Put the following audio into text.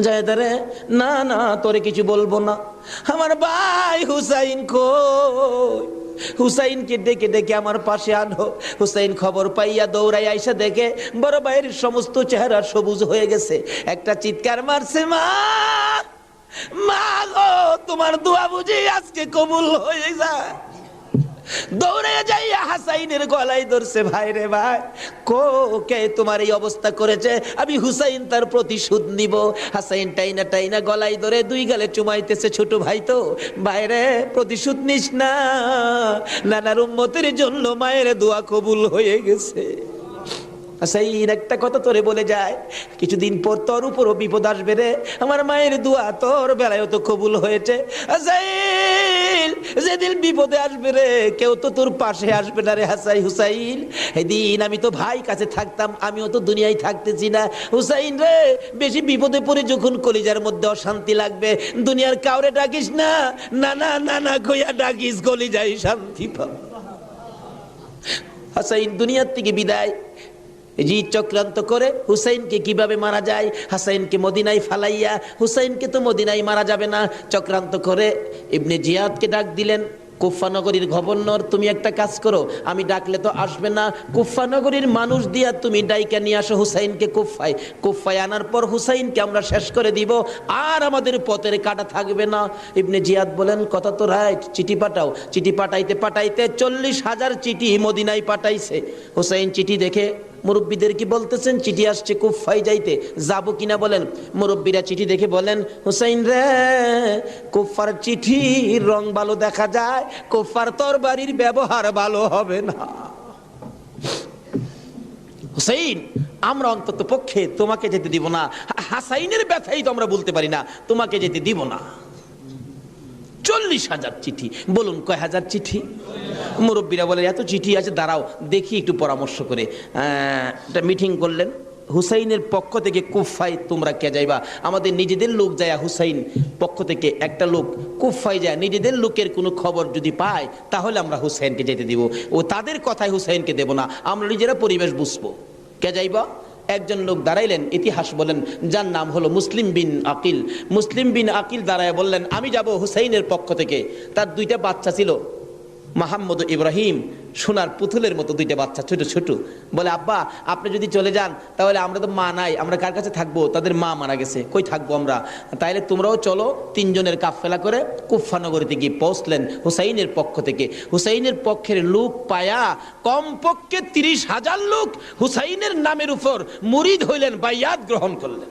জায়দারে, না না তোরে কিছু বলবো না, আমার ভাই হুসাইন কই? হুসাইনকে ডেকে ডেকে আমার পাশে আনো। হুসাইন খবর পাইয়া দৌড়াই আইসা দেখে বড় ভাইয়ের সমস্ত চেহারা সবুজ হয়ে গেছে। একটা চিৎকার মারছে, মা মা গো, তোমার দোয়া বুঝি আজকে কবুল হয়ে যায়। দৌড়ে যাইয়া হাসাইনের গলায় ধরছে, ভাই রে ভাই, কে তোমার এই অবস্থা করেছে? আমি হুসাইন তার প্রতিশোধ নিব। হাসাইন টাইনা টাইনা গলায় ধরে দুই গালে চুমাইতেছে, ছোট ভাই তো, ভাইরে প্রতিশোধ নিস না, নানার উম্মতের জন্য মায়ের দোয়া কবুল হয়ে গেছে। হাসাইন একটা কথা তোরে বলে যায়, কিছুদিন পর তোর উপরও বিপদ আসবে রে, আমার মায়ের দোয়া তোর বেলায়ও তো কবুল হয়েছে। হাসাইন যেদিন বিপদে আসবে রে, কেউ তো তোর পাশে আসবে না রে হুসাইন। এদিন আমি তো ভাই কাছে থাকতাম, আমিও তো দুনিয়ায় থাকতেছি না। হুসাইন রে, বেশি বিপদে পড়ে যখন কলিজার মধ্যে অশান্তি লাগবে, দুনিয়ার কাউরে ডাকিস না, না না না না কইয়া ডাকিস, কলিজায় শান্তি পাব। হাসাইন দুনিয়ার থেকে বিদায়। জি চক্রান্ত করে হুসাইনকে কিভাবে মারা যায়, হাসাইনকে মদিনায় ফালাইয়া, হুসাইনকে তো মদিনায় মারা যাবে না, চক্রান্ত করে ইবনে জিয়াদকে ডাক দিলেন। কুফা নগরীর গভর্নর, তুমি একটা কাজ করো, আমি ডাকলে তো আসবে না, কুফা নগরীর মানুষ দিয়া তুমি ডাইকা নিয়ে আসো হুসাইনকে কুফায়। কুফায় আনার পর হুসাইনকে আমরা শেষ করে দিব, আর আমাদের পথের কাটা থাকবে না। ইবনে জিয়াদ বলেন, কথা তো রাইট, চিঠি পাঠাও। চিঠি পাঠাইতে পাঠাইতে 40,000 চিঠি মদিনায় পাঠাইছে। হুসাইন চিঠি দেখে মুরব্বীদের কি বলতেছেন, চিঠি আসছে কুফায় যাইতে, যাবো কিনা বলেন। মুরব্বীরা চিঠি দেখে বলেন, হুসাইন রে, কুফার চিঠির রং ভালো দেখা যায়, কুফার তরবারির ব্যবহার ভালো হবে না। হুসাইন, আমরা অন্তত পক্ষে তোমাকে যেতে দিব না, হাসাইনের ব্যথাই তো আমরা বলতে পারি না, তোমাকে যেতে দিব না। 40,000 চিঠি, বলুন কয় হাজার চিঠি? মুরব্বীরা বলে, এত চিঠি আছে, দাঁড়াও দেখি একটু পরামর্শ করে। একটা মিটিং করলেন, হুসাইনের পক্ষ থেকে কুফায় তোমরা কে যাইবা? আমাদের নিজেদের লোক যায়, হুসাইন পক্ষ থেকে একটা লোক কুফায় যায়, নিজেদের লোকের কোনো খবর যদি পায় তাহলে আমরা হুসাইনকে যেতে দিব, ও তাদের কথায় হুসাইনকে দেব না, আমরা নিজেরা পরিবেশ বুঝবো। কে যাইবা? একজন লোক দাঁড়াইলেন, ইতিহাস বলেন, যার নাম হলো মুসলিম বিন আকিল। মুসলিম বিন আকিল দাঁড়ায় বললেন, আমি যাব হুসাইনের পক্ষ থেকে। তার 2টা বাচ্চা ছিল, মোহাম্মদ ইব্রাহিম, সোনার পুতুলের মতো 2টা বাচ্চা, ছোট ছোট। বলে, আব্বা আপনি যদি চলে যান তাহলে আমরা তো মা নাই, আমরা কার কাছে থাকবো? তাদের মা মারা গেছে, কই থাকবো আমরা? তাইলে তোমরাও চলো। 3 জনের কাফেলা করে কুফা নগরীতে গিয়ে পৌঁছলেন হুসাইনের পক্ষ থেকে। হুসাইনের পক্ষের লোক পায়া কমপক্ষে 30,000 লোক হুসাইনের নামের উপর মুরিদ হইলেন, বাইয়াত গ্রহণ করলেন।